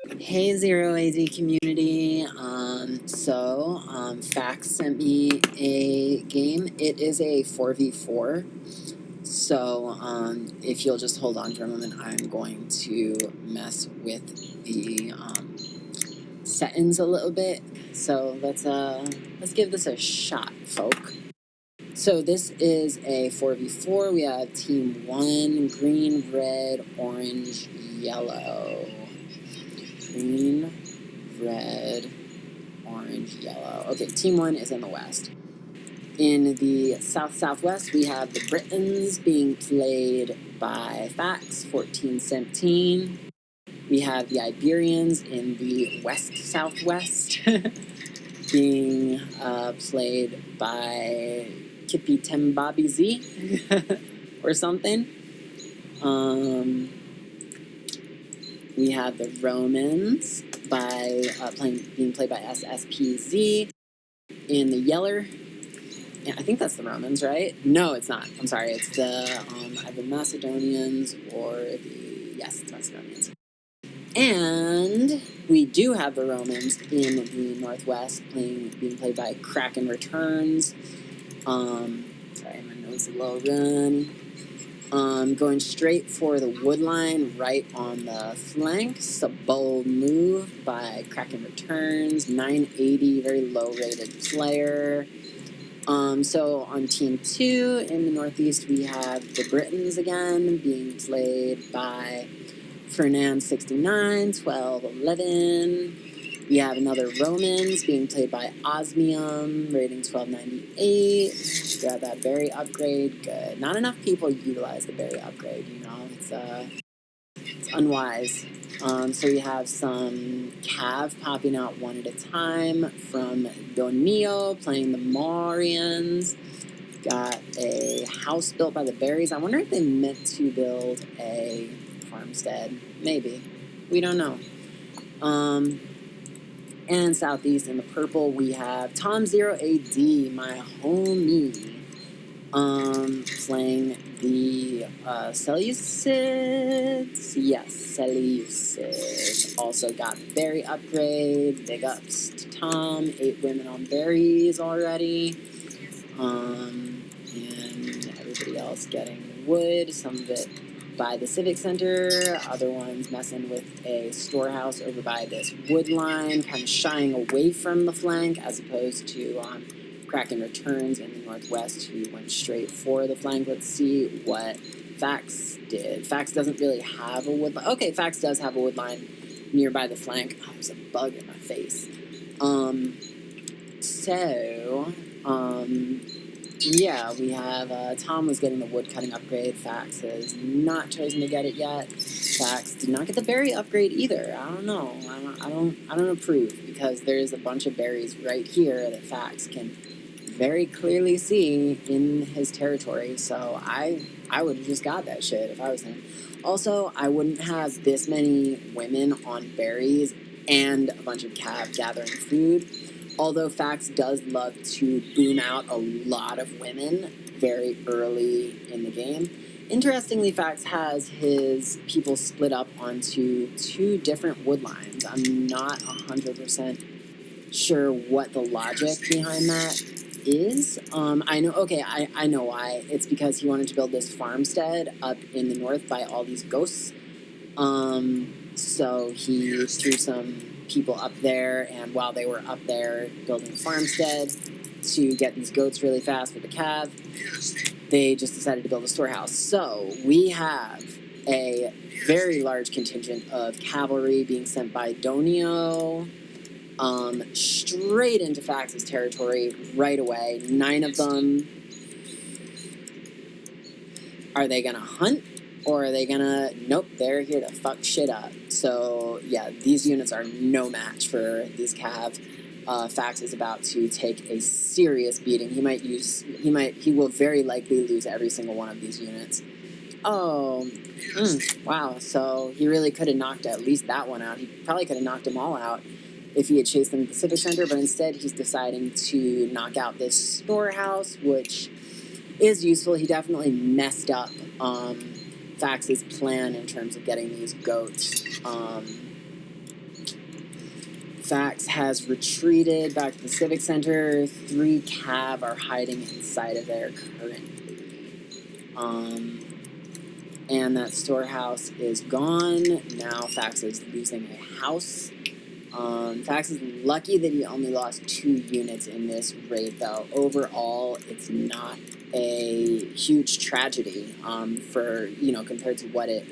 Hey Zero AZ community. Fax sent me a game. It is a 4v4. So, if you'll just hold on for a moment, I'm going to mess with the settings a little bit. So let's give this a shot, folk. So this is a 4v4. We have team 1, green, red, orange, yellow. Green, red, orange, yellow. Okay, team 1 is in the west. In the south-southwest, we have the Britons being played by Fax, 1417. We have the Iberians in the west-southwest being played by KpiTenBobZy or something. We have the Romans being played by sspz. In the yeller, yeah, I think that's the Romans, right? No, it's not. I'm sorry. It's the either Macedonians or yes, it's Macedonians. And we do have the Romans in the northwest being played by KrakkenReturns. Sorry, my nose is a little run. Going straight for the wood line right on the flank. It's a bold move by KrakkenReturns. 980, very low rated player. So on team 2 in the northeast, we have the Britons again being played by Fernand69, 1211. We have another Romans being played by Osmium, rating 1298. Grab that berry upgrade. Good. Not enough people utilize the berry upgrade, you know. It's unwise. So we have some cav popping out one at a time from Donnio playing the Maurians. Got a house built by the berries. I wonder if they meant to build a farmstead. Maybe. We don't know. And southeast in the purple, we have Tom0AD, my homie, playing the Seleucids. Yes, Seleucids. Also got berry upgrade. Big ups to Tom. 8 women on berries already. And everybody else getting wood. Some of it by the Civic Center, other ones messing with a storehouse over by this wood line, kind of shying away from the flank as opposed to KrakkenReturns in the northwest, who went straight for the flank. Let's see what Fax did. Fax doesn't really have a wood line. Okay, Fax does have a wood line nearby the flank. Oh, there's a bug in my face. Yeah, we have Tom was getting the wood cutting upgrade. Fax has not chosen to get it yet. Fax did not get the berry upgrade either. I don't know. I don't approve, because there's a bunch of berries right here that Fax can very clearly see in his territory. So I would have just got that shit if I was him. Also, I wouldn't have this many women on berries and a bunch of cav gathering food. Although Fax does love to boom out a lot of women very early in the game. Interestingly, Fax has his people split up onto 2 different wood lines. I'm not 100% sure what the logic behind that is. I know why. It's because he wanted to build this farmstead up in the north by all these ghosts. So he threw some people up there, and while they were up there building a farmstead to get these goats really fast with the cav, they just decided to build a storehouse. So we have a very large contingent of cavalry being sent by Donnio straight into Fax's territory right away. 9 of them. Are they gonna hunt? Or are they gonna... Nope, they're here to fuck shit up. So, yeah, these units are no match for these cav. Fax is about to take a serious beating. He will very likely lose every single one of these units. Oh, wow. So he really could have knocked at least that one out. He probably could have knocked them all out if he had chased them to the Civic Center, but instead he's deciding to knock out this storehouse, which is useful. He definitely messed up Fax's plan in terms of getting these goats Fax has retreated back to the Civic Center. 3 Cav are hiding inside of their current. And that storehouse is gone. Now Fax is losing a house. Fax is lucky that he only lost 2 units in this raid, though. Overall, it's not a huge tragedy for, compared to what it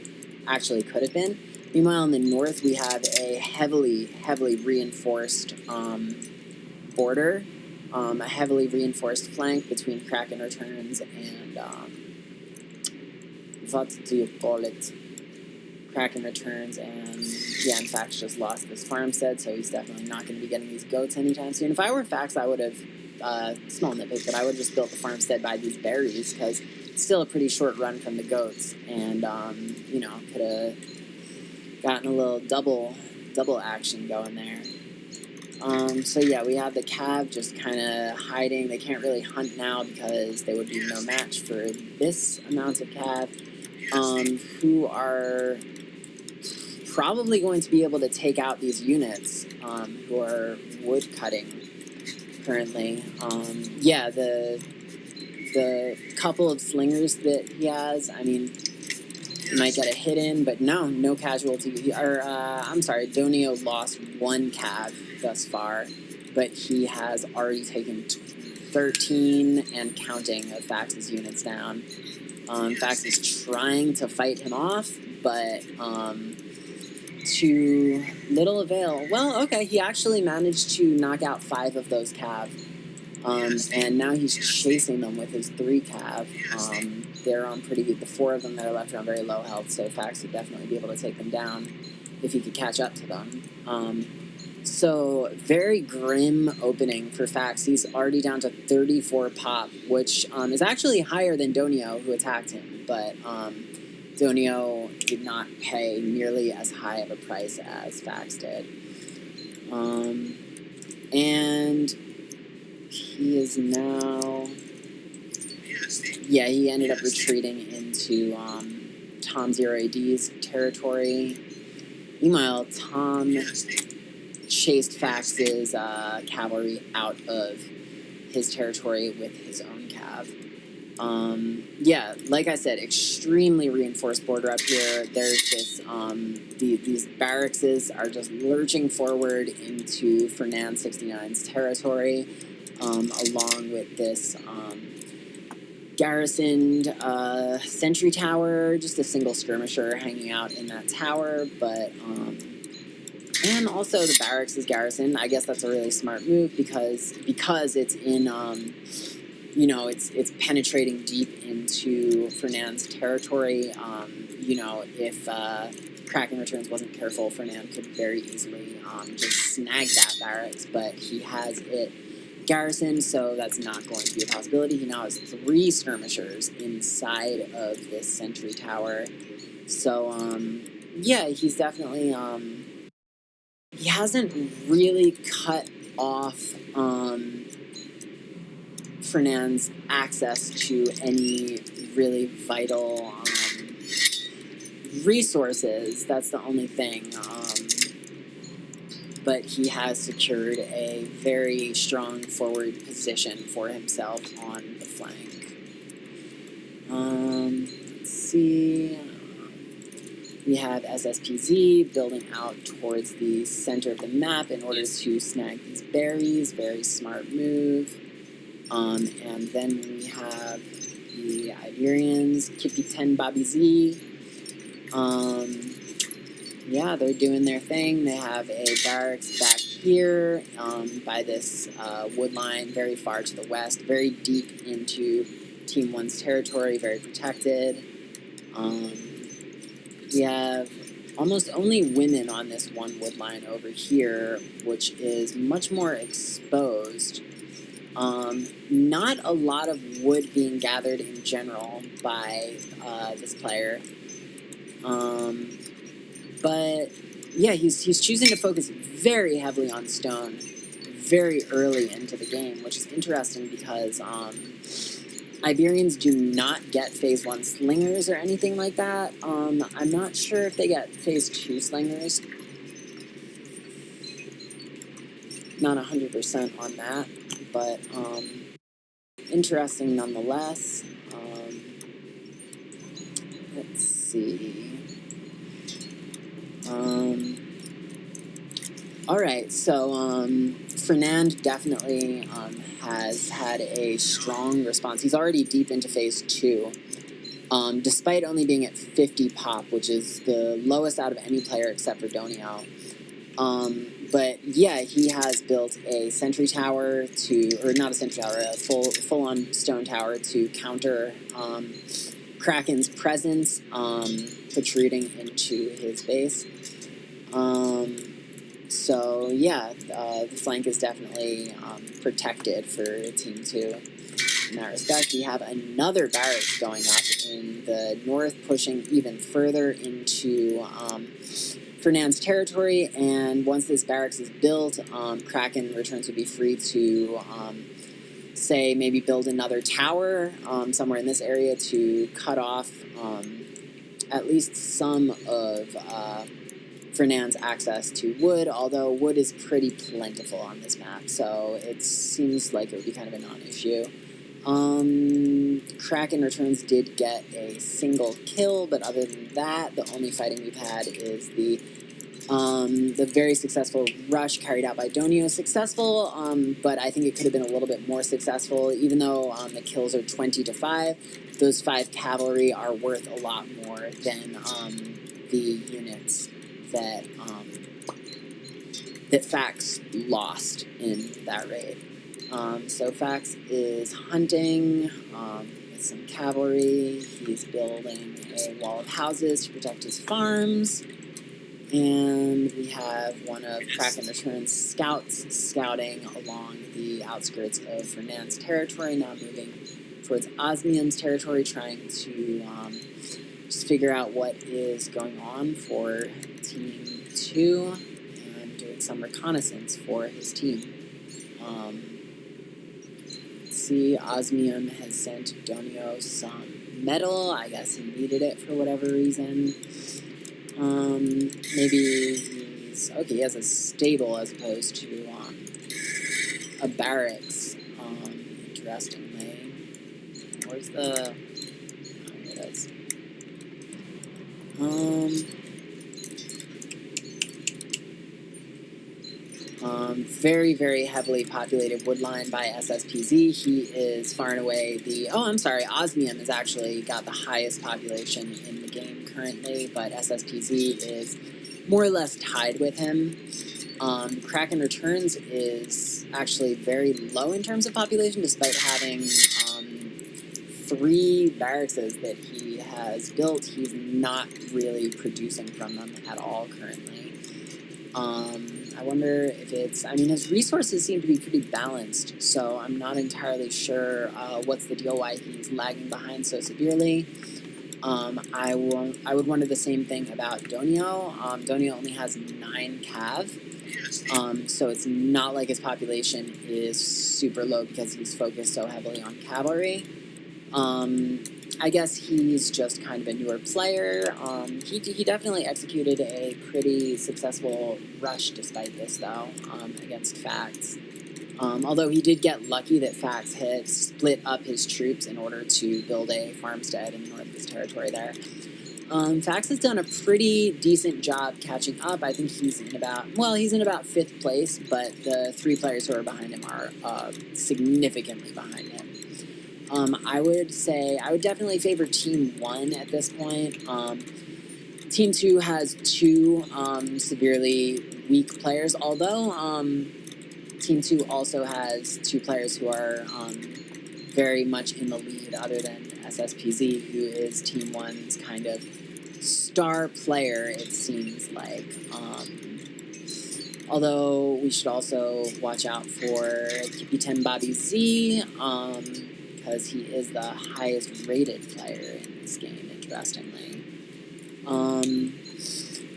actually could have been. Meanwhile, in the north, we have a heavily reinforced border, a heavily reinforced flank between KrakkenReturns and what do you call it? KrakkenReturns, and yeah, and Fax just lost this farmstead, so he's definitely not going to be getting these goats anytime soon. If I were Fax, I would have, small nitpick, but I would have just built the farmstead by these berries, because it's still a pretty short run from the goats, and, could have gotten a little double action going there. So yeah, we have the Cav just kind of hiding. They can't really hunt now because they would be no match for this amount of Cav, who are probably going to be able to take out these units who are wood cutting currently. Yeah, the couple of slingers that he has, I mean, he might get a hit in, but no casualty. I'm sorry, Donnio lost 1 Cav thus far, but he has already taken 13 and counting of Fax's units down. Fax is trying to fight him off, but to little avail. Well, okay, he actually managed to knock out 5 of those Cav, and now he's chasing them with his 3 Cav. They're on the 4 of them that are left are on very low health, so Fax would definitely be able to take them down if he could catch up to them. So, very grim opening for Fax. He's already down to 34 pop, which is actually higher than Donnio, who attacked him, but Donnio did not pay nearly as high of a price as Fax did. And he is now... Yeah, he ended up retreating into Tom 0AD's territory. Meanwhile, Tom chased Fax's cavalry out of his territory with his own cav. Yeah, like I said, extremely reinforced border up here. There's this, these barracks are just lurching forward into Fernand 69's territory, along with this garrisoned sentry tower, just a single skirmisher hanging out in that tower, but and also the barracks is garrisoned. I guess that's a really smart move because it's in you know, it's penetrating deep into Fernand's territory. You know, if KrakkenReturns wasn't careful, Fernand could very easily just snag that barracks, but he has it garrison, so that's not going to be a possibility. He now has 3 skirmishers inside of this sentry tower. So, yeah, he's definitely, he hasn't really cut off, Fernand's access to any really vital, resources. That's the only thing. But he has secured a very strong forward position for himself on the flank. Let's see. We have sspz building out towards the center of the map in order to snag these berries. Very smart move. And then we have the Iberians, KpiTenBobZy. Yeah, they're doing their thing. They have a barracks back here by this wood line very far to the west, very deep into Team 1's territory, very protected. We have almost only women on this one wood line over here, which is much more exposed. Not a lot of wood being gathered in general by this player. But yeah, he's choosing to focus very heavily on stone very early into the game, which is interesting because Iberians do not get Phase 1 slingers or anything like that. I'm not sure if they get Phase 2 slingers. Not 100% on that, but interesting nonetheless. Let's see. All right, so Fernand definitely has had a strong response. He's already deep into phase 2, despite only being at 50 pop, which is the lowest out of any player except for Donnio. But yeah, he has built a sentry tower or not a sentry tower, a full-on stone tower to counter Kraken's presence protruding into his base. So yeah, the flank is definitely protected for Team 2 in that respect. We have another barracks going up in the north, pushing even further into Fernand's territory, and once this barracks is built, KrakkenReturns would be free to say maybe build another tower somewhere in this area to cut off at least some of Fernand's access to wood, although wood is pretty plentiful on this map, so it seems like it would be kind of a non-issue. KrakkenReturns did get a single kill, but other than that, the only fighting we've had is the very successful rush carried out by Donnio. Successful, but I think it could have been a little bit more successful, even though the kills are 20-5. Those 5 cavalry are worth a lot more than the units that Fax lost in that raid. So Fax is hunting with some cavalry. He's building a wall of houses to protect his farms. And we have one of KrakkenReturns' scouts scouting along the outskirts of Fernand's territory, now moving towards Osmium's territory, trying to just figure out what is going on for Team 2 and doing some reconnaissance for his team. Let's see, Osmium has sent Donnio some metal. I guess he needed it for whatever reason. Maybe he has a stable as opposed to a barracks, interestingly. Where's the... Oh, here it is. Very, very heavily populated woodline by sspz. He is far and away Osmium has actually got the highest population in the game currently, but sspz is more or less tied with him. KrakkenReturns is actually very low in terms of population, despite having 3 barracks that he has built. He's not really producing from them at all currently. I wonder if his resources seem to be pretty balanced, so I'm not entirely sure what's the deal, why he's lagging behind so severely. I would wonder the same thing about Donnio. Donnio only has 9 cav, so it's not like his population is super low because he's focused so heavily on cavalry. I guess he's just kind of a newer player. He definitely executed a pretty successful rush despite this, though, against Fax. Although he did get lucky that Fax had split up his troops in order to build a farmstead in the north of his territory there. Fax has done a pretty decent job catching up. I think he's in about 5th place, but the 3 players who are behind him are significantly behind him. I would definitely favor Team 1 at this point. Team 2 has 2 severely weak players, although Team 2 also has 2 players who are very much in the lead, other than sspz, who is Team 1's kind of star player, it seems like. Although we should also watch out for KpiTenBobZy, because he is the highest rated player in this game, interestingly.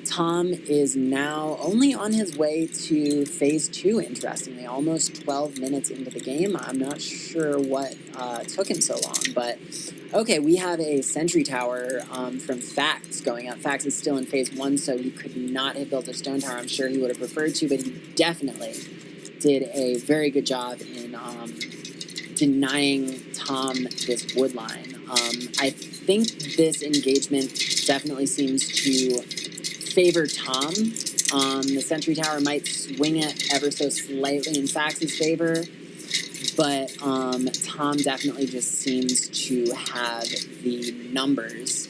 Tom is now only on his way to phase 2, interestingly, almost 12 minutes into the game. I'm not sure what took him so long, but okay, we have a sentry tower from Fax going up. Fax is still in phase 1, so he could not have built a stone tower. I'm sure he would have preferred to, but he definitely did a very good job in denying Tom this wood line. I think this engagement definitely seems to favor Tom. The Sentry Tower might swing it ever so slightly in Fax's favor, but Tom definitely just seems to have the numbers.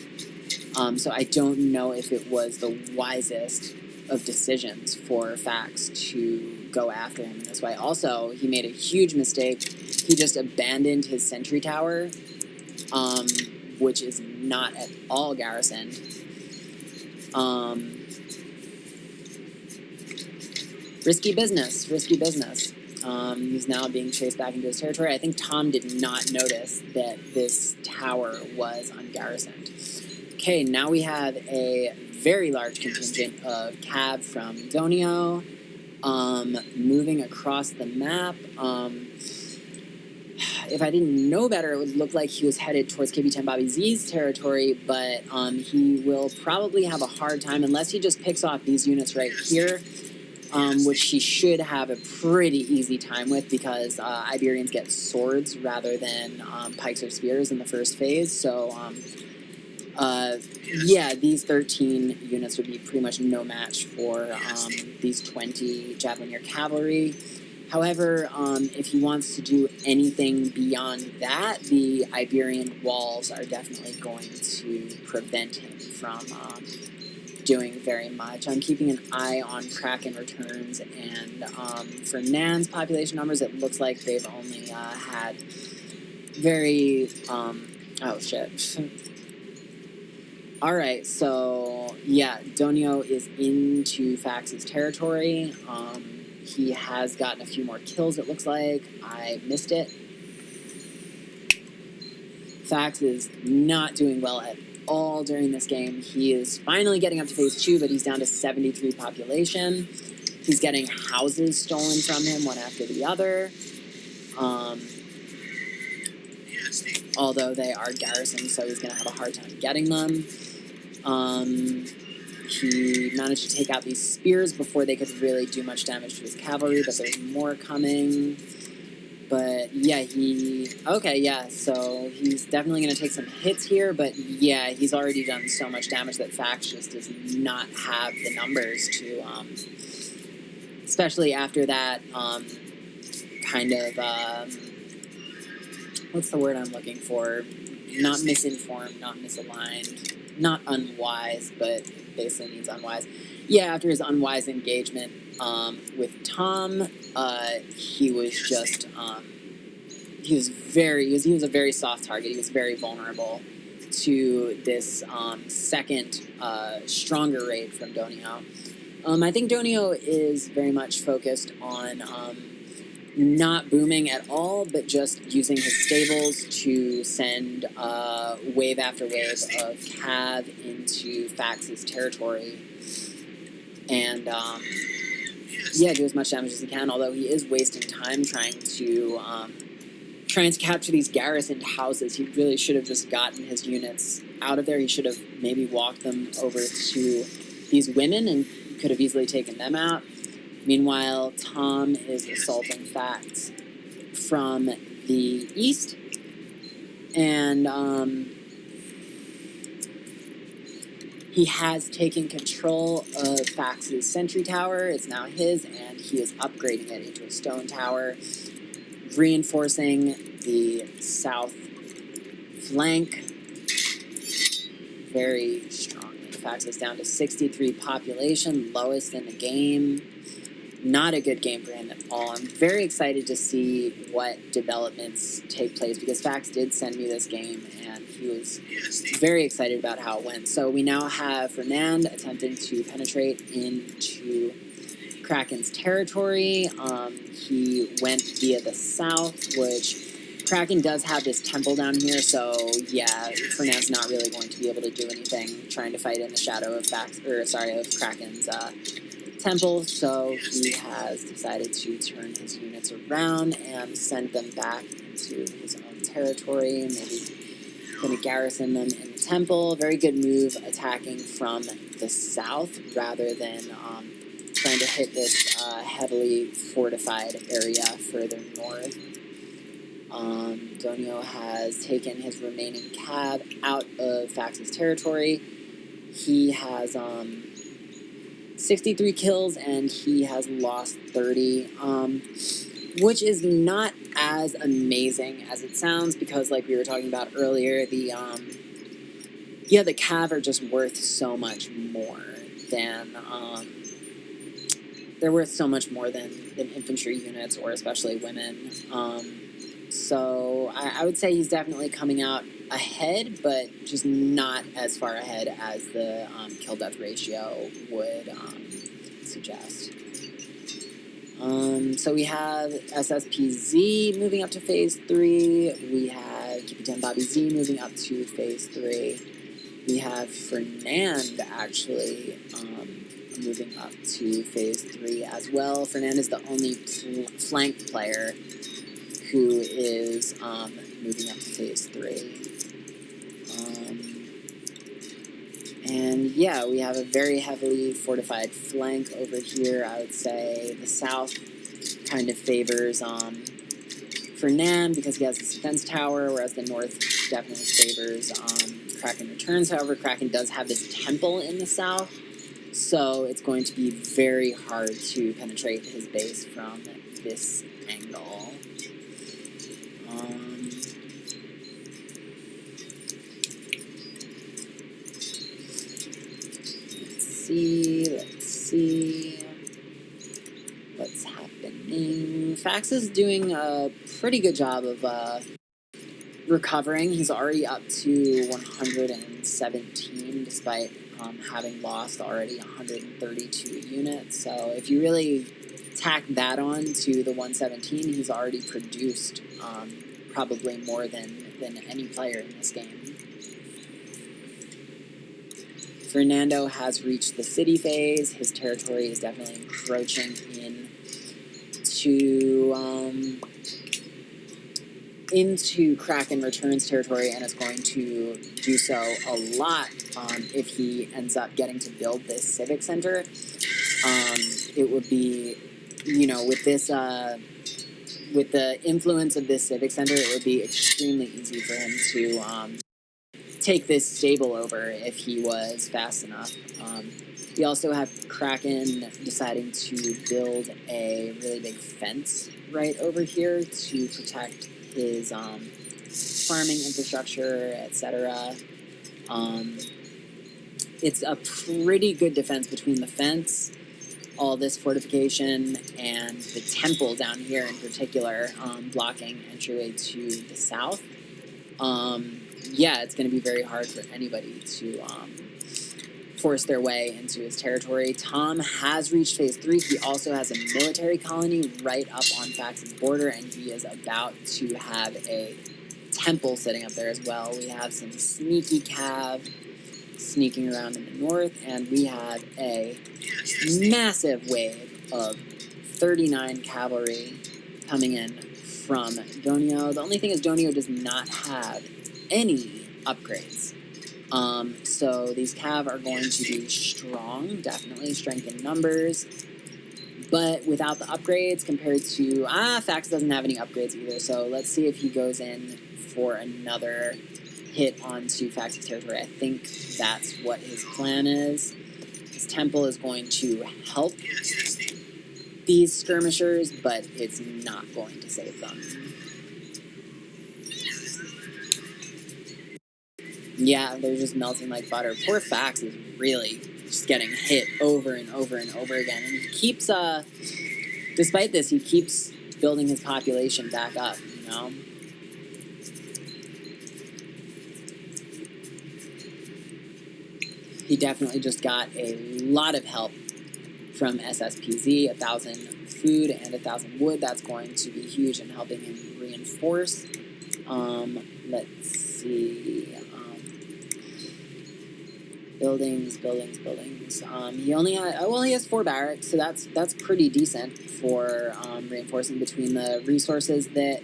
So I don't know if it was the wisest of decisions for Fax to go after him in this way. Also, he made a huge mistake. He just abandoned his Sentry Tower, which is not at all garrisoned. Risky business, risky business. He's now being chased back into his territory. I think Tom did not notice that this tower was ungarrisoned. Okay, now we have a very large contingent of cav from Donnio moving across the map. If I didn't know better, it would look like he was headed towards KpiTenBobZy's territory, but he will probably have a hard time unless he just picks off these units right here, which he should have a pretty easy time with because Iberians get swords rather than pikes or spears in the first phase. So, yeah, these 13 units would be pretty much no match for these 20 Javelineer cavalry. However, if he wants to do anything beyond that, the Iberian walls are definitely going to prevent him from doing very much. I'm keeping an eye on KrakkenReturns, and for Nan's population numbers, it looks like they've only had very... oh, shit. Alright, so, yeah, Donnio is into Fax's territory. He has gotten a few more kills, it looks like. I missed it. Fax is not doing well at all during this game. He is finally getting up to phase 2, but he's down to 73 population. He's getting houses stolen from him one after the other. Although they are garrisoned, so he's going to have a hard time getting them. He managed to take out these spears before they could really do much damage to his cavalry, but there's more coming. But yeah, okay, yeah, so he's definitely going to take some hits here, but yeah, he's already done so much damage that Fax just does not have the numbers to, especially after that, kind of, what's the word I'm looking for? Not misinformed, not misaligned, not unwise, but it basically means unwise. Yeah, after his unwise engagement with Tom, he was just he was a very soft target. He was very vulnerable to this second stronger raid from Donnio. I think Donnio is very much focused on not booming at all, but just using his stables to send wave after wave of cav into Fax's territory. And, yeah, do as much damage as he can, although he is wasting time trying to capture these garrisoned houses. He really should have just gotten his units out of there. He should have maybe walked them over to these women and could have easily taken them out. Meanwhile, Tom is assaulting Fax from the east, and he has taken control of Fax's sentry tower. It's now his, and he is upgrading it into a stone tower, reinforcing the south flank very strongly. Fax is down to 63 population, lowest in the game. Not a good game for him at all. I'm very excited to see what developments take place because Fax did send me this game and he was very excited about how it went. So we now have Fernand attempting to penetrate into Krakken's territory. He went via the south, which Krakken does have this temple down here, so yeah, Fernand's not really going to be able to do anything trying to fight in the shadow of Krakken's temple, so he has decided to turn his units around and send them back into his own territory, maybe going to garrison them in the temple. Very good move attacking from the south rather than trying to hit this heavily fortified area further north. Donnio has taken his remaining cav out of Fax's territory. He has 63 kills and he has lost 30, which is not as amazing as it sounds, because like we were talking about earlier, the cav are just worth so much more than they're worth so much more than infantry units, or especially women. So I would say he's definitely coming out ahead, but just not as far ahead as the kill-death ratio would suggest. So we have sspz moving up to phase 3. We have KpiTenBobZy moving up to phase 3. We have Fernand actually moving up to phase 3 as well. Fernand is the only flank player who is moving up to phase 3. And yeah, we have a very heavily fortified flank over here. I would say the south kind of favors Fernand because he has this defense tower, whereas the north definitely favors KrakkenReturns. However, Kraken does have this temple in the south, so it's going to be very hard to penetrate his base from this angle. Let's see what's happening. Fax is doing a pretty good job of recovering. He's already up to 117, despite having lost already 132 units. So if you really tack that on to the 117, he's already produced probably more than any player in this game. Fernando has reached the city phase. His territory is definitely encroaching into KrakkenReturns territory, and is going to do so a lot if he ends up getting to build this civic center. It would be, with this, with the influence of this civic center, it would be extremely easy for him to take this stable over if he was fast enough. We also have Kraken deciding to build a really big fence right over here to protect his farming infrastructure, etc. It's a pretty good defense between the fence, all this fortification, and the temple down here in particular, blocking entryway to the south. Yeah, it's going to be very hard for anybody to force their way into his territory. Tom has reached phase 3. He also has a military colony right up on Fax's border, and he is about to have a temple sitting up there as well. We have some sneaky cav sneaking around in the north, and we have a massive wave of 39 cavalry coming in from Donnio. The only thing is Donnio does not have any upgrades. So these cav are going to be strong, definitely strength in numbers, but without the upgrades compared to, Fax doesn't have any upgrades either, so let's see if he goes in for another hit onto Fax's territory. I think that's what his plan is. His temple is going to help these skirmishers, but it's not going to save them. Yeah, they're just melting like butter. Poor Fax is really just getting hit over and over and over again. And he keeps, despite this, he keeps building his population back up, He definitely just got a lot of help from sspz, 1,000 food and 1,000 wood. That's going to be huge in helping him reinforce. Let's see. Buildings. He only has 4 barracks, so that's pretty decent for reinforcing between the resources that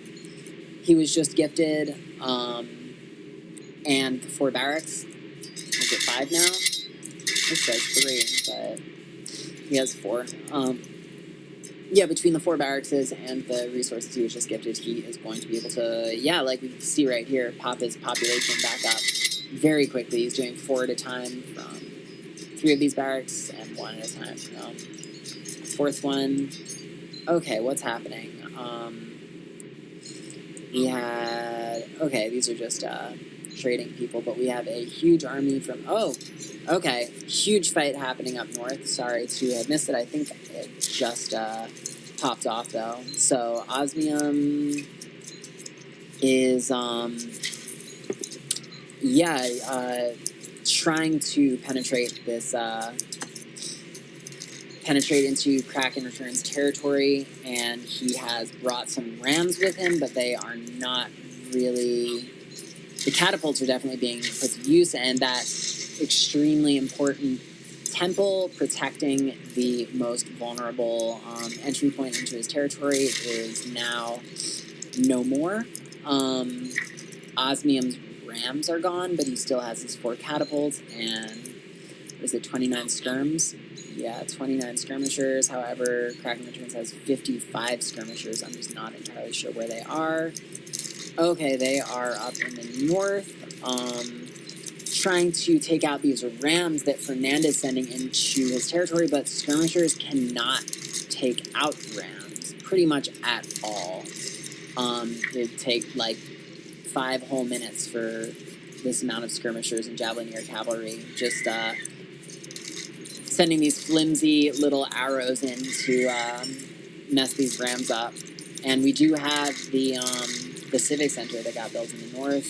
he was just gifted and the 4 barracks. Is it 5 now? It says 3, but He has 4. Yeah, between the 4 barracks and the resources he was just gifted, he is going to be able to, yeah, like we can see right here, pop his population back up very quickly. He's doing 4 at a time from 3 of these barracks and 1 at a time from 4th one. Okay, what's happening? We had, okay, these are just trading people, but we have a huge army from, oh, okay, huge fight happening up north. Sorry to have missed it. I think it just popped off, though. So Osmium is, trying to penetrate this, penetrate into KrakkenReturns territory, and he has brought some rams with him, but they are not really... The catapults are definitely being put to use, and that extremely important temple protecting the most vulnerable entry point into his territory is now no more. Osmium's rams are gone, but he still has his 4 catapults, and is it 29 skirms? Yeah, 29 skirmishers. However, KrakkenReturns has 55 skirmishers. I'm just not entirely sure where they are. Okay, they are up in the north, trying to take out these rams that Fernand is sending into his territory, but skirmishers cannot take out rams pretty much at all. It'd take like 5 whole minutes for this amount of skirmishers and javelinier cavalry just sending these flimsy little arrows in to mess these rams up. And we do have the civic center that got built in the north.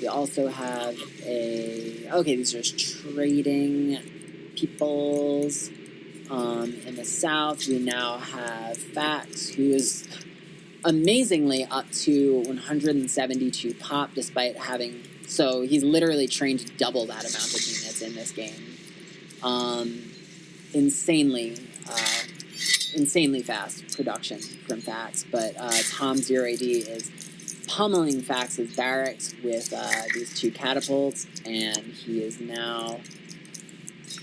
We also have a... Okay, these are just trading peoples. In the south, we now have Fax, who is amazingly up to 172 pop, despite having... So he's literally trained double that amount of units in this game. Insanely fast production from Fax, but Tom 0AD is pummeling Fax's barracks with these 2 catapults, and he is now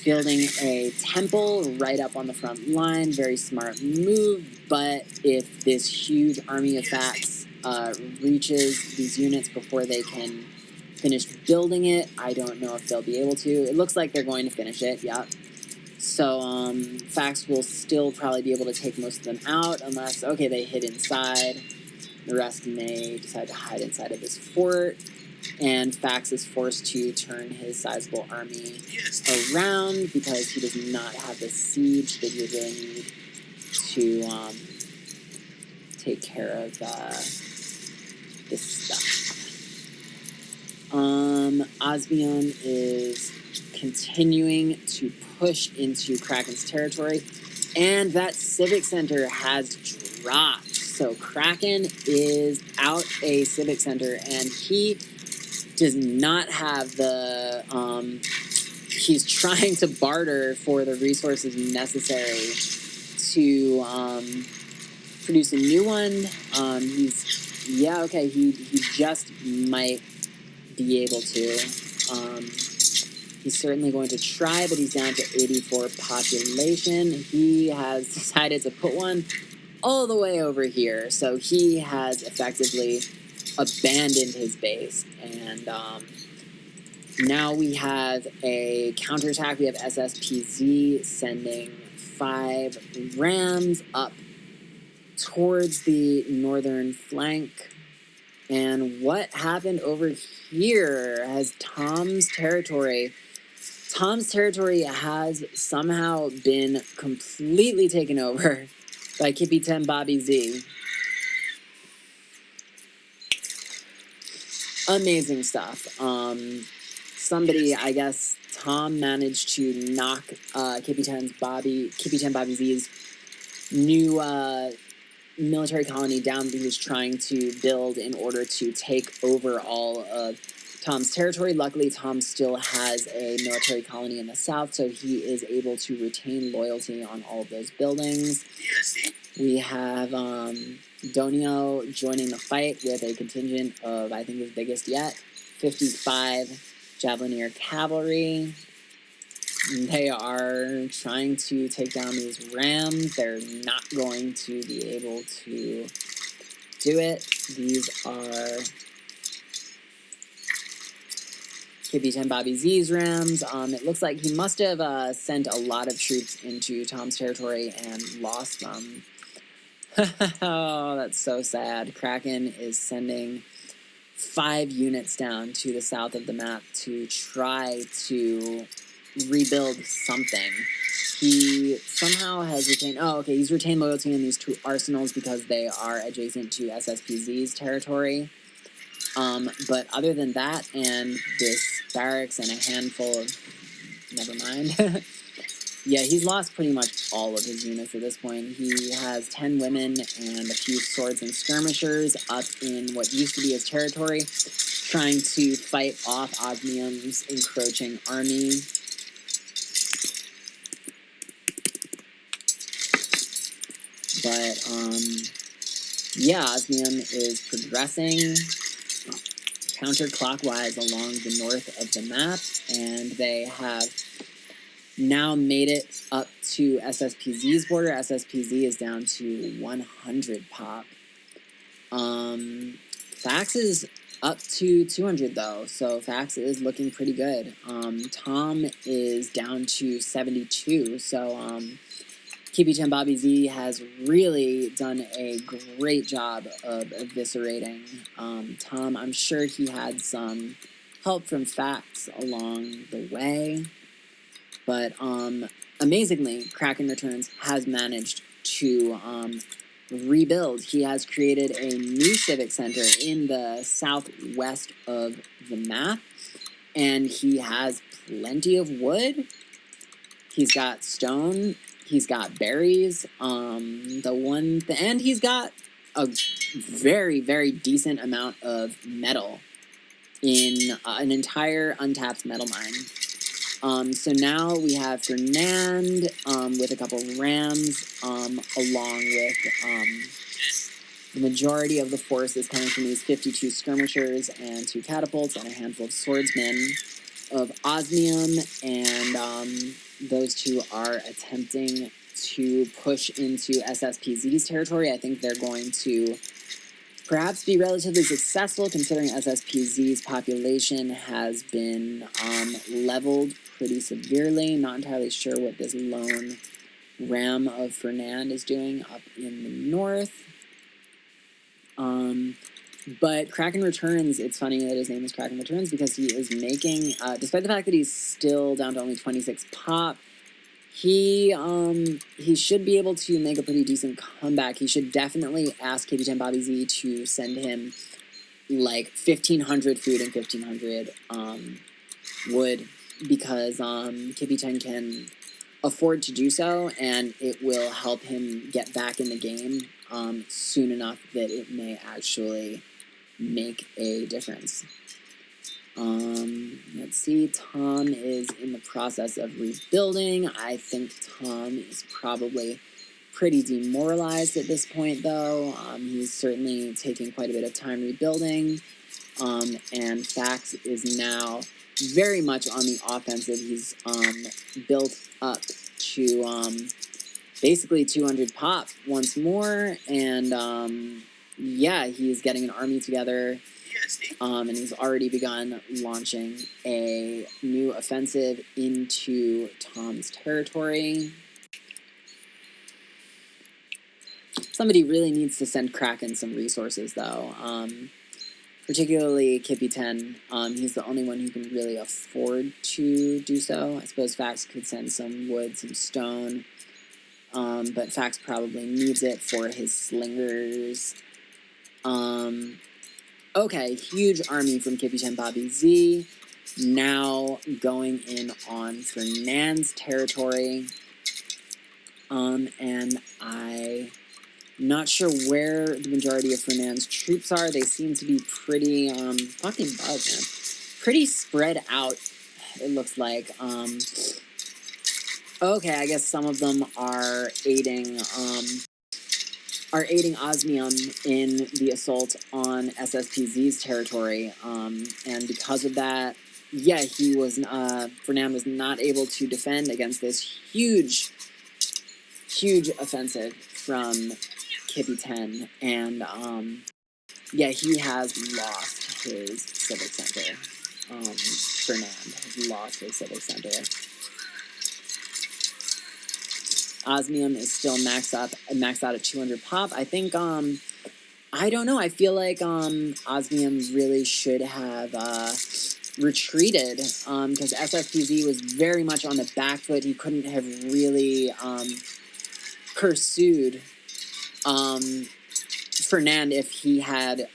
building a temple right up on the front line. Very smart move, but if this huge army of Fax reaches these units before they can finish building it, I don't know if they'll be able to. It looks like they're going to finish it, yep. So, Fax will still probably be able to take most of them out, unless, okay, they hid inside. The rest may decide to hide inside of this fort, and Fax is forced to turn his sizable army around because he does not have the siege that he would really need to take care of this stuff. Osmium is continuing to push into Kraken's territory, and that civic center has dropped. So Kraken is out a civic center, and he does not have the... he's trying to barter for the resources necessary to produce a new one. Yeah, okay, he just might be able to. He's certainly going to try, but he's down to 84 population. He has decided to put one all the way over here, so he has effectively abandoned his base, and now we have a counterattack. We have sspz sending 5 rams up towards the northern flank. And what happened over here has Tom's territory has somehow been completely taken over by KpiTenBobZy. Amazing stuff. Somebody, I guess, Tom managed to knock KpiTenBobZy's new military colony down that he was trying to build in order to take over all of Tom's territory. Luckily, Tom still has a military colony in the south, so he is able to retain loyalty on all of those buildings. We have Donnio joining the fight with a contingent of, I think, his biggest yet, 55 Javelinier cavalry. They are trying to take down these rams. They're not going to be able to do it. These are KpiTenBobZy's rams. It looks like he must have sent a lot of troops into Tom's territory and lost them. Oh, that's so sad. Kraken is sending 5 units down to the south of the map to try to rebuild something. He somehow has retained... Oh, okay, he's retained loyalty in these 2 arsenals because they are adjacent to sspz's territory. But other than that, and this barracks and a handful of... Never mind. Yeah, he's lost pretty much all of his units at this point. He has 10 women and a few swords and skirmishers up in what used to be his territory, trying to fight off Osmium's encroaching army. But, yeah, Osmium is progressing counterclockwise along the north of the map, and they have now made it up to sspz's border. sspz is down to 100 pop. Fax is up to 200 though, so Fax is looking pretty good. Tom is down to 72, so KpiTenBobZy has really done a great job of eviscerating Tom. I'm sure he had some help from Fax along the way. But amazingly, KrakkenReturns has managed to rebuild. He has created a new civic center in the southwest of the map, and he has plenty of wood. He's got stone. He's got berries. And he's got a very, very decent amount of metal in an entire untapped metal mine. So now we have Fernand with a couple rams, along with the majority of the force is coming from these 52 skirmishers and 2 catapults and a handful of swordsmen of Osmium, and those 2 are attempting to push into sspz's territory. I think they're going to perhaps be relatively successful, considering sspz's population has been leveled pretty severely. Not entirely sure what this lone ram of Fernand is doing up in the north. But KrakkenReturns, it's funny that his name is KrakkenReturns because he is making, despite the fact that he's still down to only 26 pop, he should be able to make a pretty decent comeback. He should definitely ask KpiTenBobZy to send him like 1,500 food and 1,500 wood, because KpiTen can afford to do so, and it will help him get back in the game soon enough that it may actually make a difference. Let's see, Tom is in the process of rebuilding. I think Tom is probably pretty demoralized at this point, though. He's certainly taking quite a bit of time rebuilding, and Fax is now very much on the offensive. He's built up to basically 200 pop once more, and yeah, he's getting an army together. And he's already begun launching a new offensive into Tom's territory. Somebody really needs to send Kraken some resources, though. Particularly KpiTen. He's the only one who can really afford to do so. I suppose Fax could send some wood, some stone. But Fax probably needs it for his slingers. Okay, huge army from KpiTenBobZy, now going in on Fernand's territory, and I'm not sure where the majority of Fernand's troops are. They seem to be pretty, fucking bug, man, pretty spread out, it looks like. Okay, I guess some of them are aiding Osmium in the assault on sspz's territory, and because of that, yeah, he was Fernand was not able to defend against this huge offensive from KpiTen, and yeah, he has lost his Civic Center. Fernand has lost his Civic Center. Osmium is still maxed out at 200 pop. I think I don't know. I feel like Osmium really should have retreated because sspz was very much on the back foot. He couldn't have really pursued Fernand if he had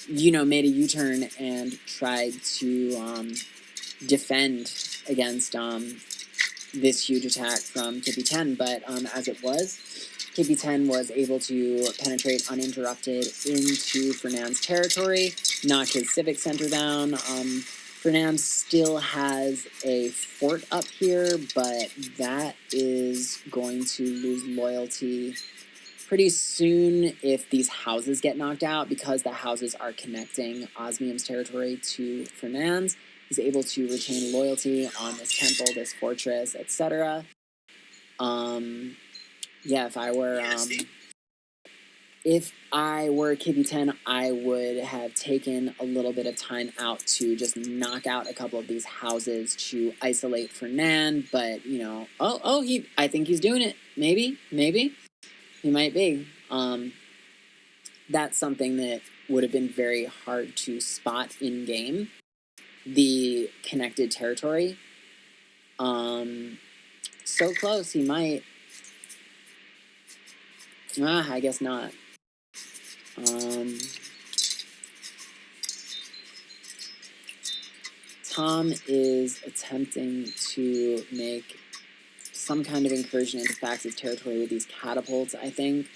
made a U-turn and tried to defend against this huge attack from KpiTen. But as it was, KpiTen was able to penetrate uninterrupted into Fernand's territory, knock his Civic Center down. Fernand still has a fort up here, but that is going to lose loyalty pretty soon if these houses get knocked out, because the houses are connecting Osmium's territory to Fernand's. He's able to retain loyalty on this temple, this fortress, etc. Yeah, if I were KpiTen, I would have taken a little bit of time out to just knock out a couple of these houses to isolate Fernand. But I think he's doing it. Maybe he might be. That's something that would have been very hard to spot in game. The connected territory. So close, he might. I guess not. Tom is attempting to make some kind of incursion into Fax's territory with these catapults, I think.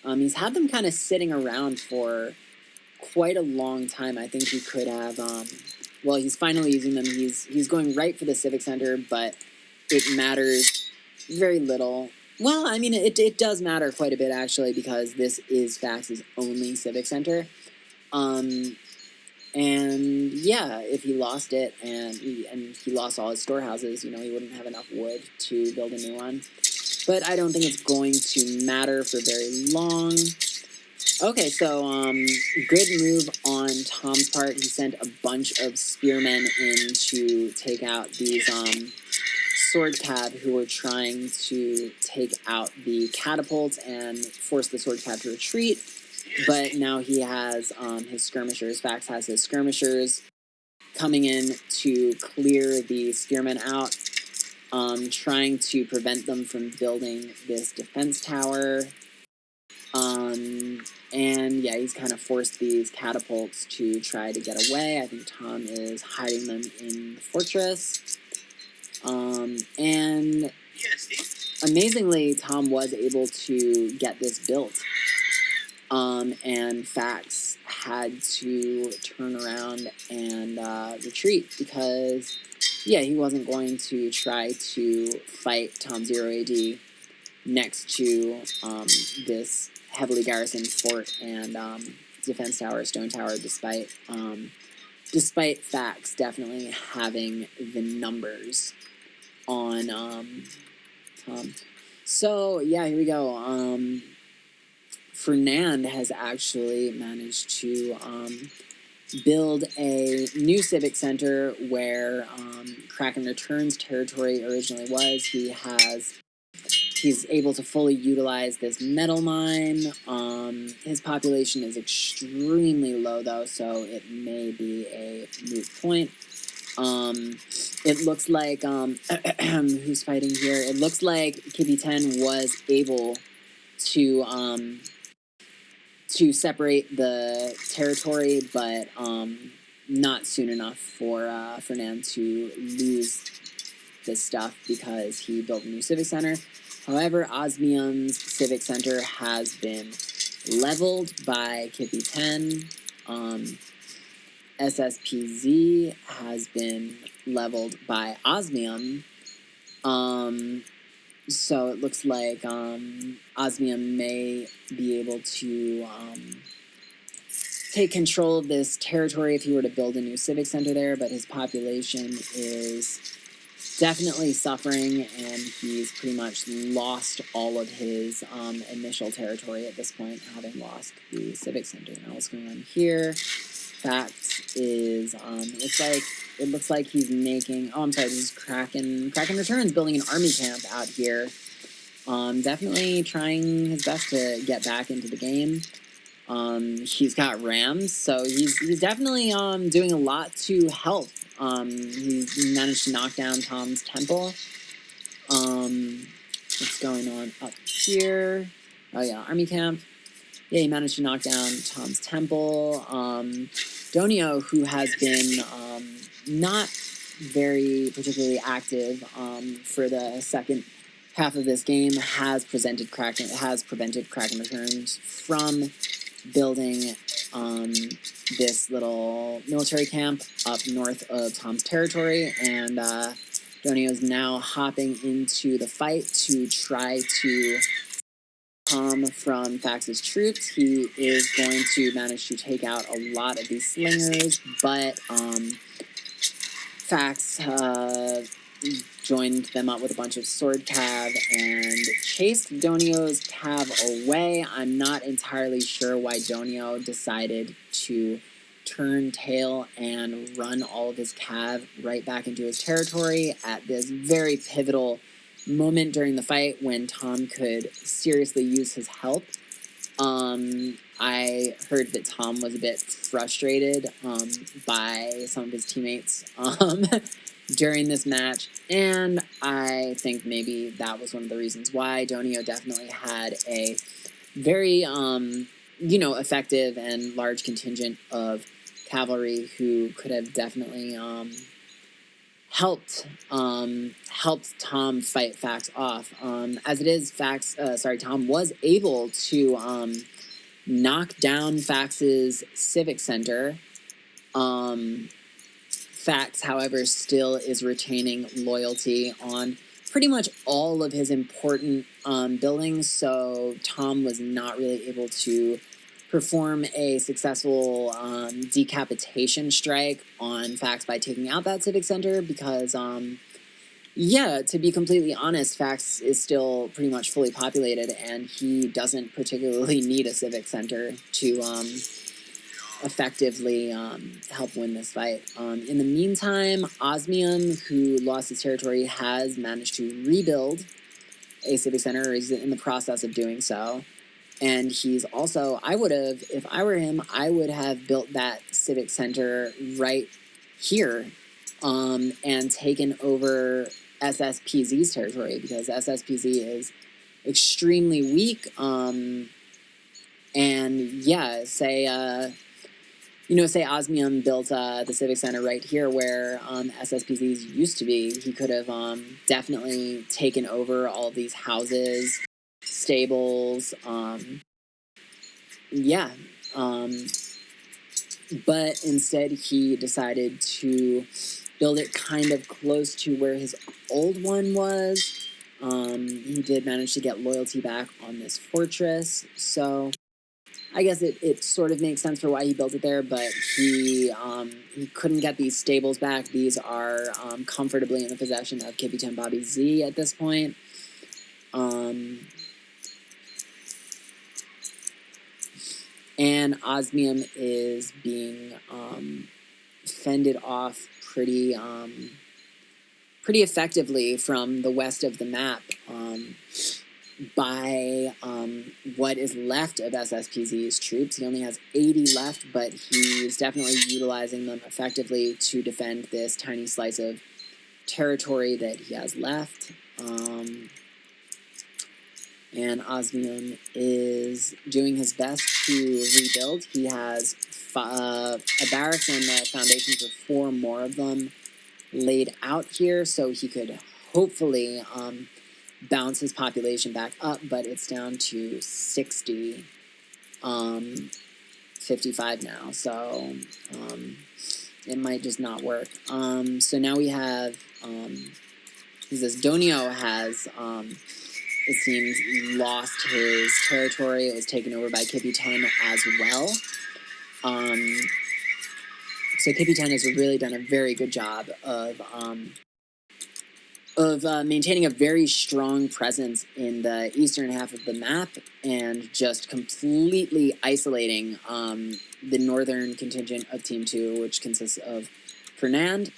He's had them kind of sitting around for quite a long time. I think he could have, well, he's finally using them. He's going right for the Civic Center, but it matters very little. Well, I mean, it does matter quite a bit, actually, because this is Fax's only Civic Center. And yeah, if he lost it and he lost all his storehouses, he wouldn't have enough wood to build a new one. But I don't think it's going to matter for very long. Okay, so good move on Tom's part. He sent a bunch of spearmen in to take out these sword cab who were trying to take out the catapults and force the sword cab to retreat. But now he has his skirmishers. Fax has his skirmishers coming in to clear the spearmen out, trying to prevent them from building this defense tower. And yeah, he's kind of forced these catapults to try to get away. I think Tom is hiding them in the fortress. And amazingly, Tom was able to get this built. And Fax had to turn around and retreat because, yeah, he wasn't going to try to fight Tom Zero AD next to this heavily garrisoned fort and defense tower, stone tower, despite Fax definitely having the numbers on Tom. So yeah, here we go. Fernand has actually managed to build a new civic center where KrakkenReturns territory originally was. He's able to fully utilize this metal mine. His population is extremely low, though, so it may be a moot point. It looks like who's fighting here? It looks like KpiTen was able to separate the territory, but not soon enough for Fernand to lose this stuff because he built a new civic center. However, Osmium's civic center has been leveled by KpiTen. sspz has been leveled by Osmium. So it looks like Osmium may be able to take control of this territory if he were to build a new civic center there, but his population is definitely suffering, and he's pretty much lost all of his initial territory at this point, having lost the civic center. Now what's going on here? Facts is it looks like he's making. Oh, I'm sorry. This is KrakkenReturns building an army camp out here. Definitely trying his best to get back into the game. He's got rams, so he's definitely doing a lot to help. He managed to knock down Tom's temple. What's going on up here? Oh yeah, army camp. Yeah, he managed to knock down Tom's temple. Donnio, who has been not very particularly active for the second half of this game, has prevented KrakkenReturns from building this little military camp up north of Tom's territory, and Donnio is now hopping into the fight to try to Tom from Fax's troops. He is going to manage to take out a lot of these slingers, but Fax joined them up with a bunch of sword cav and chased Donnio's cav away. I'm not entirely sure why Donnio decided to turn tail and run all of his cav right back into his territory at this very pivotal moment during the fight when Tom could seriously use his help. I heard that Tom was a bit frustrated by some of his teammates during this match, and I think maybe that was one of the reasons why. Donnio definitely had a very, effective and large contingent of cavalry who could have definitely helped Tom fight Fax off. As it is, Tom was able to knock down Fax's civic center. Fax, however, still is retaining loyalty on pretty much all of his important buildings, so Tom was not really able to perform a successful decapitation strike on Fax by taking out that civic center because, to be completely honest, Fax is still pretty much fully populated, and he doesn't particularly need a civic center to effectively help win this fight. In the meantime, Osmium, who lost his territory, has managed to rebuild a civic center, or is in the process of doing so. And he's also, if I were him, I would have built that civic center right here and taken over sspz's territory, because sspz is extremely weak. Say Osmium built the civic center right here where sspz's used to be, he could have definitely taken over all of these houses, stables, but instead he decided to build it kind of close to where his old one was. He did manage to get loyalty back on this fortress, so I guess it sort of makes sense for why he built it there, but he couldn't get these stables back. These are comfortably in the possession of KpiTenBobZy at this point. And Osmium is being fended off pretty effectively from the west of the map by what is left of sspz's troops. He only has 80 left, but he's definitely utilizing them effectively to defend this tiny slice of territory that he has left. And Osmium is doing his best to rebuild. He has a barracks and a foundation for 4 more of them laid out here, so he could hopefully bounce his population back up, but it's down to 60, 55 now, so it might just not work. So now we have, Donnio has, it seems, lost his territory. It was taken over by KpiTen as well. So KpiTen has really done a very good job of maintaining a very strong presence in the eastern half of the map and just completely isolating the northern contingent of Team 2, which consists of Fernand,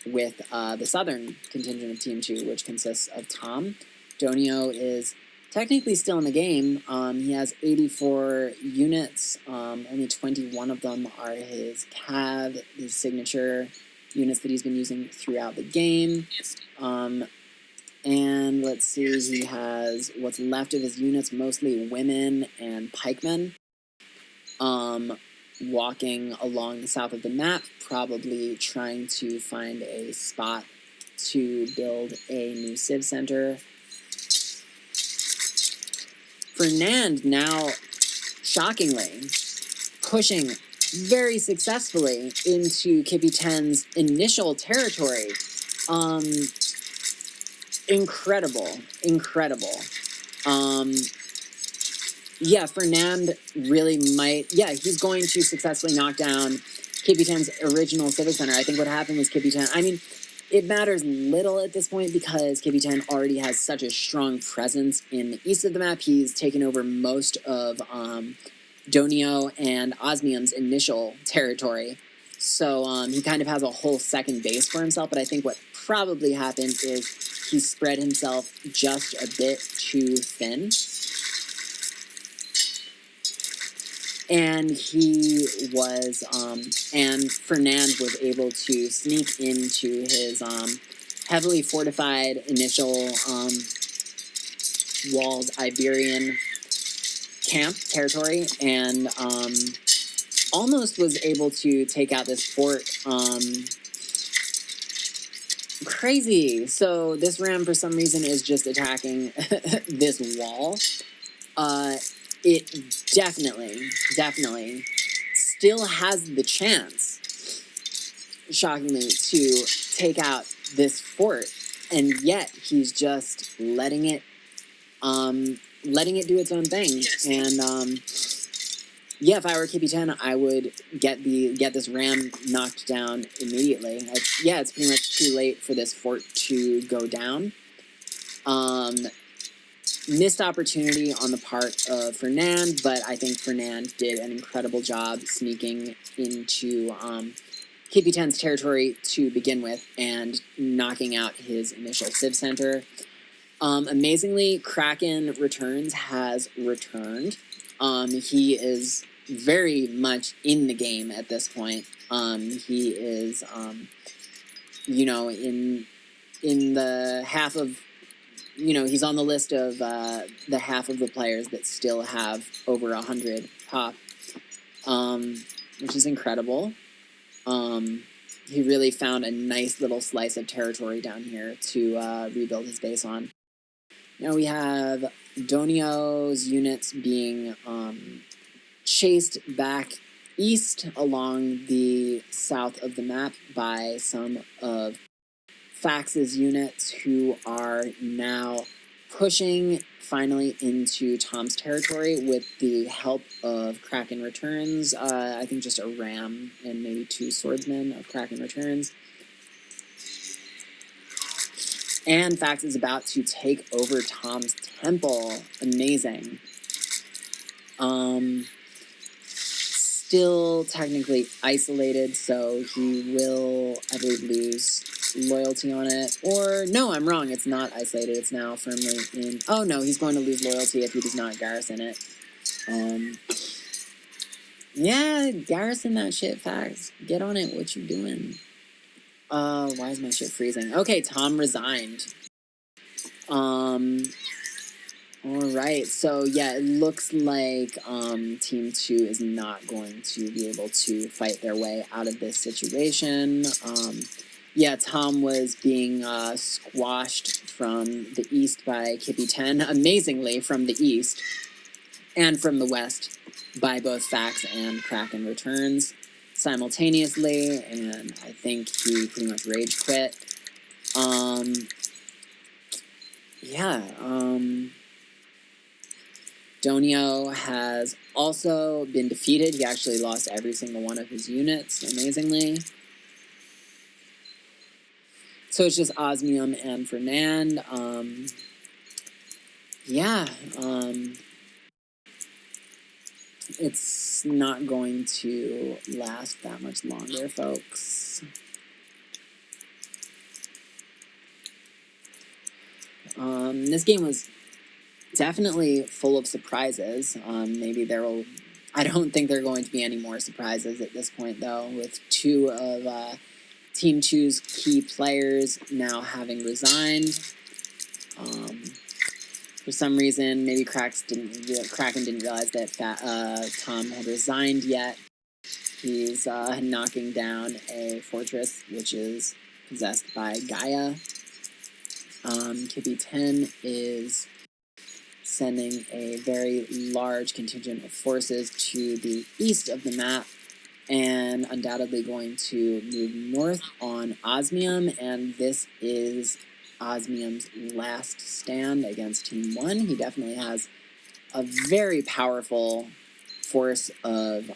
with the southern contingent of Team 2, which consists of Tom. Donnio is technically still in the game. He has 84 units. Only 21 of them are his cav, his signature units that he's been using throughout the game. And let's see, he has what's left of his units, mostly women and pikemen, walking along the south of the map, probably trying to find a spot to build a new civ center. Fernand now, shockingly, pushing very successfully into KpiTen's initial territory. Incredible. Yeah, Fernand really might... Yeah, he's going to successfully knock down KpiTen's original civic center. I think what happened was KpiTen... I mean, it matters little at this point because KpiTen already has such a strong presence in the east of the map. He's taken over most of Donnio and Osmium's initial territory. So he kind of has a whole second base for himself, but I think what probably happened is he spread himself just a bit too thin. And he was, and Fernand was able to sneak into his heavily fortified initial walled Iberian camp territory, and almost was able to take out this fort. Crazy. So this ram, for some reason, is just attacking this wall. It definitely still has the chance, shockingly, to take out this fort, and yet he's just letting it do its own thing. And yeah, if I were KpiTen, I would get this ram knocked down immediately. Yeah, it's pretty much too late for this fort to go down. Missed opportunity on the part of Fernand, but I think Fernand did an incredible job sneaking into KpiTen's territory to begin with and knocking out his initial civ center. Amazingly, KrakkenReturns has returned. He is very much in the game at this point. He is, you know, in the half of, you know, he's on the list of the half of the players that still have over 100 pop, which is incredible. He really found a nice little slice of territory down here to rebuild his base on. Now we have Donnio's units being chased back east along the south of the map by some of Fax's units, who are now pushing finally into Tom's territory with the help of KrakkenReturns. I think just a ram and maybe 2 swordsmen of KrakkenReturns. And Fax is about to take over Tom's temple. Amazing. Still technically isolated, so he will, I believe, lose loyalty on it. Or, no, I'm wrong. It's not isolated. It's now firmly in... Oh, no, he's going to lose loyalty if he does not garrison it. Yeah, garrison that shit, Fax. Get on it. What you doing? Why is my shit freezing? Okay, Tom resigned. Alright, so yeah, it looks like Team 2 is not going to be able to fight their way out of this situation. Yeah, Tom was being squashed from the east by KpiTen, amazingly from the east, and from the west by both Fax and KrakkenReturns simultaneously, and I think he pretty much rage quit. Donnio has also been defeated. He actually lost every single one of his units, amazingly. So it's just Osmium and Fernand. It's not going to last that much longer, folks. This game was definitely full of surprises. Maybe I don't think there are going to be any more surprises at this point, though, with two of Team 2's key players now having resigned. For some reason, maybe Kraken didn't realize that Tom had resigned yet. He's knocking down a fortress which is possessed by Gaia. KpiTen is sending a very large contingent of forces to the east of the map and undoubtedly going to move north on Osmium, and this is Osmium's last stand against Team 1. He definitely has a very powerful force of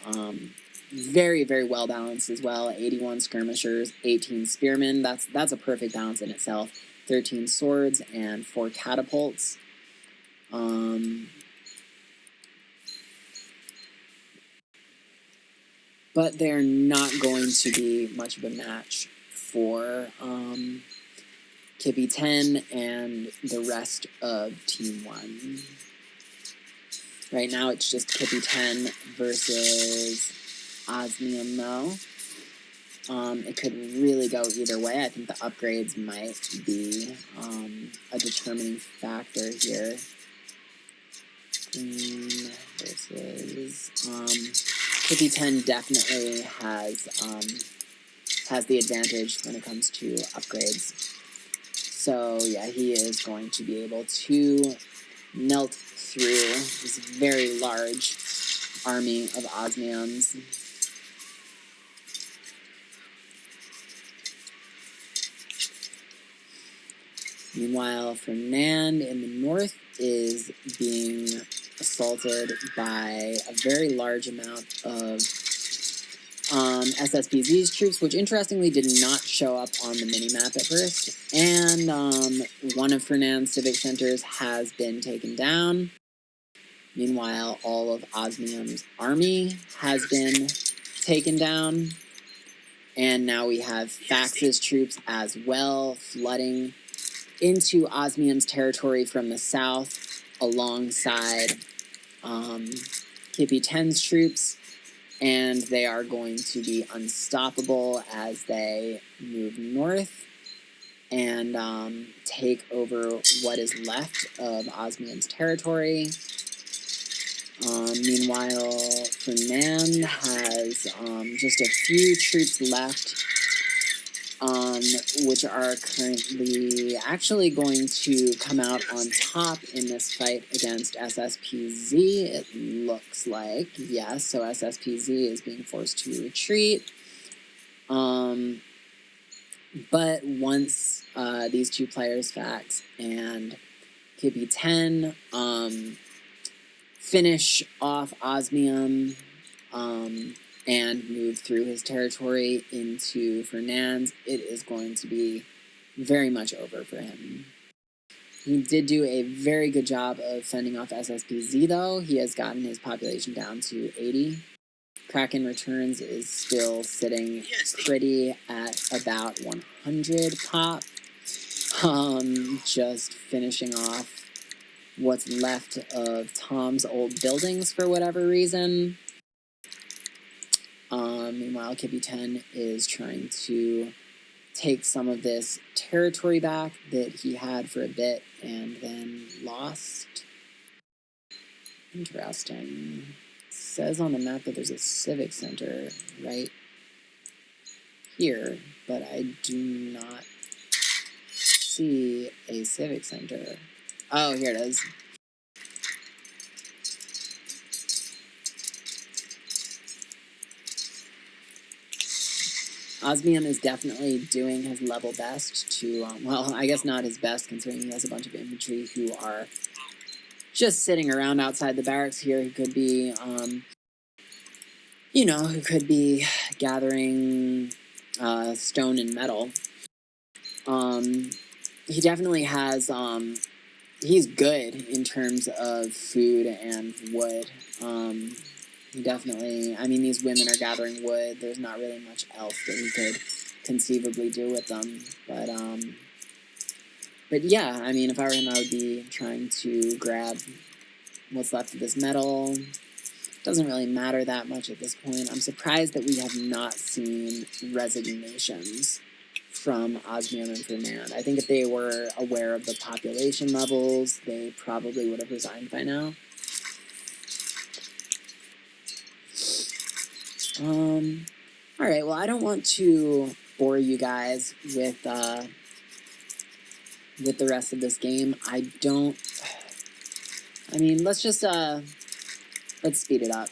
very, very well balanced as well. 81 skirmishers, 18 spearmen. That's a perfect balance in itself. 13 swords and 4 catapults. But they're not going to be much of a match for KpiTen and the rest of Team 1. Right now it's just KpiTen versus Osmium, though. It could really go either way. I think the upgrades might be a determining factor here. Versus KpiTen definitely has the advantage when it comes to upgrades. So yeah, he is going to be able to melt through this very large army of Osmiums. Meanwhile, Fernand in the north is being assaulted by a very large amount of sspz's troops, which interestingly did not show up on the minimap at first. And one of Fernand's civic centers has been taken down. Meanwhile, all of Osmium's army has been taken down. And now we have Fax's troops as well, flooding into Osmium's territory from the south alongside KpiTen's troops, and they are going to be unstoppable as they move north and take over what is left of Osmium's territory. Meanwhile, Fernand has just a few troops left, which are currently actually going to come out on top in this fight against sspz, it looks like. Yes, so sspz is being forced to retreat. But once these two players, Fax and KpiTen, finish off Osmium, and move through his territory into Fernand's, it is going to be very much over for him. He did do a very good job of fending off sspz, though. He has gotten his population down to 80. KrakkenReturns is still sitting pretty at about 100 pop. Just finishing off what's left of Tom's old buildings for whatever reason. Meanwhile, KpiTen is trying to take some of this territory back that he had for a bit and then lost. Interesting. It says on the map that there's a civic center right here, but I do not see a civic center. Oh, here it is. Osmium is definitely doing his level best to, well, I guess not his best considering he has a bunch of infantry who are just sitting around outside the barracks here. He could be, you know, he could be gathering stone and metal. He definitely has, he's good in terms of food and wood. He definitely, I mean, these women are gathering wood. There's not really much else that he could conceivably do with them. But yeah, I mean, if I were him, I would be trying to grab what's left of this metal. Doesn't really matter that much at this point. I'm surprised that we have not seen resignations from Osmium and Fernand. I think if they were aware of the population levels, they probably would have resigned by now. All right, well, I don't want to bore you guys with the rest of this game. I mean, let's just, let's speed it up.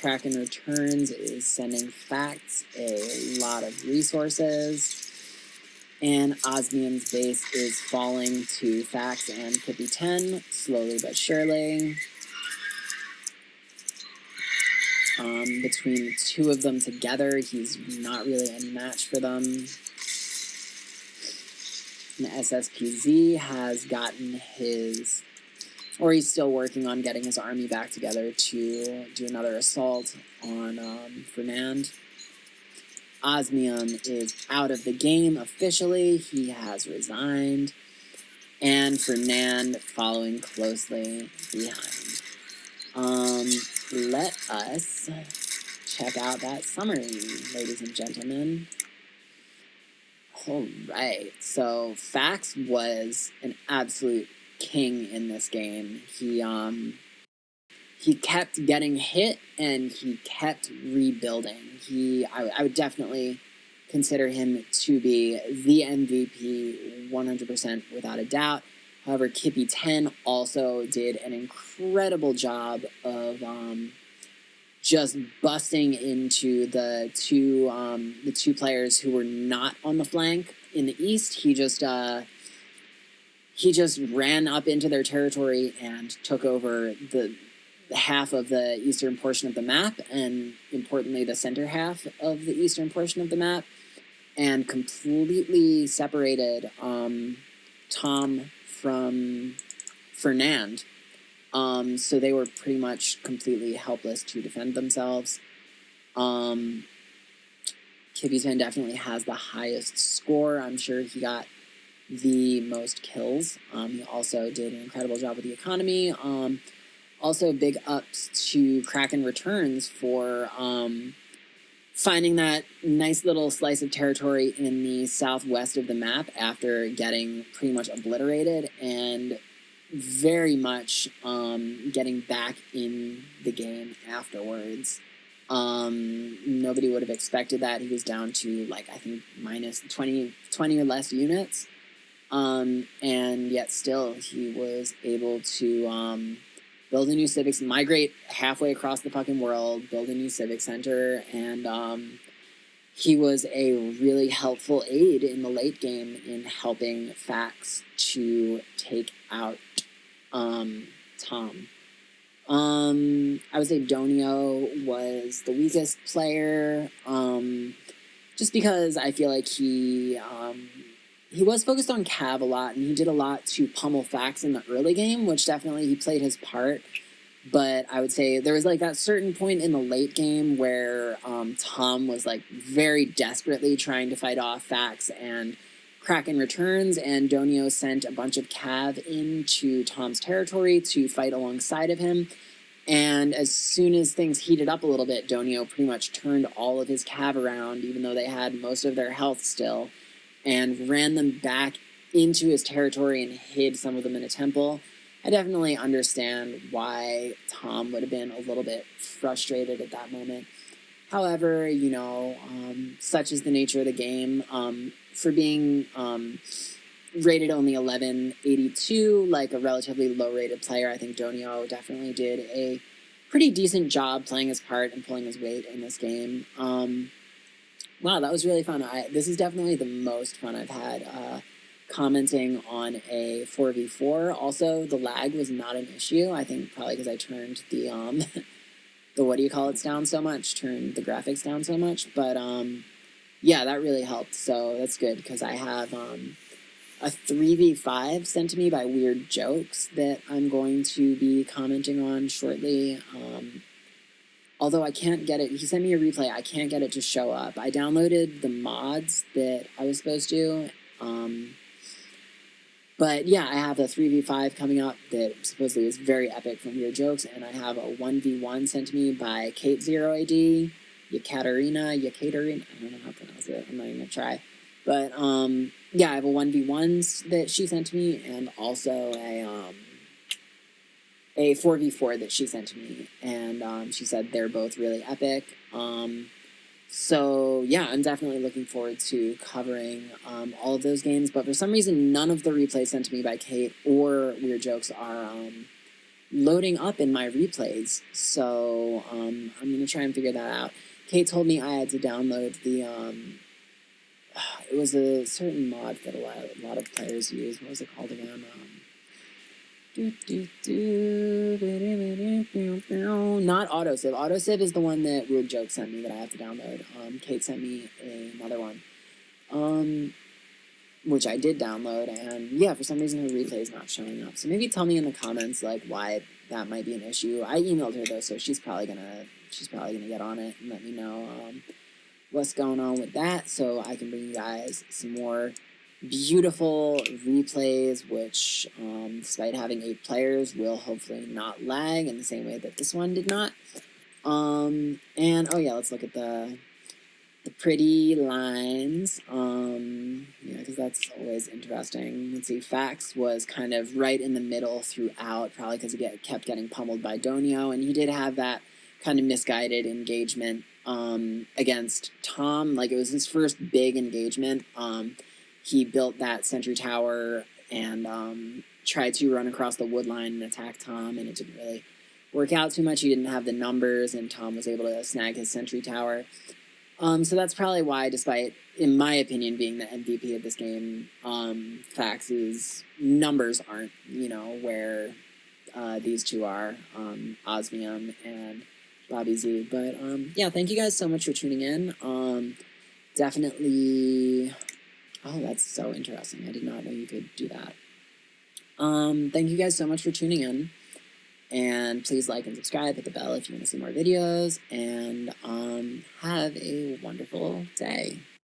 KrakkenReturns is sending facts a lot of resources. And Osmium's base is falling to Fax and KpiTen, slowly but surely. Between the two of them together, he's not really a match for them. And sspz has gotten his, or he's still working on getting his army back together to do another assault on Fernand. Osmium is out of the game officially. He has resigned. And Fernand following closely behind. Let us check out that summary, ladies and gentlemen. All right. So Fax was an absolute king in this game. He kept getting hit, and he kept rebuilding. I would definitely consider him to be the MVP 100% without a doubt. However, KpiTen also did an incredible job of just busting into the two players who were not on the flank in the east. He just ran up into their territory and took over the half of the eastern portion of the map, and importantly the center half of the eastern portion of the map, and completely separated Tom from Fernand. So they were pretty much completely helpless to defend themselves. KpiTen definitely has the highest score. I'm sure he got the most kills. He also did an incredible job with the economy. Also, big ups to KrakkenReturns for finding that nice little slice of territory in the southwest of the map after getting pretty much obliterated, and very much getting back in the game afterwards. Nobody would have expected that. He was down to, like, I think minus 20 or less units. And yet still he was able to build a new civics, migrate halfway across the fucking world, build a new civic center, and he was a really helpful aid in the late game in helping Fax to take out Tom. I would say Donnio was the weakest player, just because I feel like he was focused on Cav a lot, and he did a lot to pummel Fax in the early game, which definitely he played his part. But I would say there was like that certain point in the late game where Tom was like very desperately trying to fight off Fax and KrakkenReturns, and Donnio sent a bunch of Cav into Tom's territory to fight alongside of him. And as soon as things heated up a little bit, Donnio pretty much turned all of his Cav around, even though they had most of their health still, and ran them back into his territory and hid some of them in a temple. I definitely understand why Tom would have been a little bit frustrated at that moment. However, you know, such is the nature of the game. For being rated only 1182, like a relatively low-rated player, I think Donnio definitely did a pretty decent job playing his part and pulling his weight in this game. Wow, that was really fun. This is definitely the most fun I've had commenting on a 4v4. Also, the lag was not an issue. I think probably because I turned the the what do you call it down so much, turned the graphics down so much. But yeah, that really helped. So that's good because I have a 3v5 sent to me by Weird Jokes that I'm going to be commenting on shortly. Although I can't get it, he sent me a replay, I can't get it to show up. I downloaded the mods that I was supposed to, but yeah, I have a 3v5 coming up that supposedly is very epic from Weird Jokes, and I have a 1v1 sent to me by Kate0AD, Yekaterina, I don't know how to pronounce it, I'm not even gonna try. But yeah, I have a 1v1 that she sent to me, and also a 4v4 that she sent to me, and she said they're both really epic. So yeah, I'm definitely looking forward to covering all of those games, but for some reason none of the replays sent to me by Kate or Weird Jokes are loading up in my replays, so I'm going to try and figure that out. Kate told me I had to download the, it was a certain mod that a lot of players use. What was it called again? Not autosave. Autosave is the one that Weird Joke sent me that I have to download. Kate sent me another one, which I did download, and yeah, for some reason her replay is not showing up. So maybe tell me in the comments like why that might be an issue. I emailed her though, so she's probably gonna get on it and let me know what's going on with that, so I can bring you guys some more beautiful replays, which, despite having 8 players, will hopefully not lag in the same way that this one did not. And, oh yeah, let's look at the pretty lines, yeah, because that's always interesting. Let's see, Fax was kind of right in the middle throughout, probably because he kept getting pummeled by Donnio, and he did have that kind of misguided engagement against Tom. Like, it was his first big engagement. He built that sentry tower and tried to run across the wood line and attack Tom, and it didn't really work out too much. He didn't have the numbers, and Tom was able to snag his sentry tower. So that's probably why, despite, in my opinion, being the MVP of this game, Fax's numbers aren't, you know, where these two are, Osmium and KpiTenBobZy. But yeah, thank you guys so much for tuning in. Definitely... Oh, that's so interesting. I did not know you could do that. Thank you guys so much for tuning in. And please like and subscribe, hit the bell if you want to see more videos. And have a wonderful day.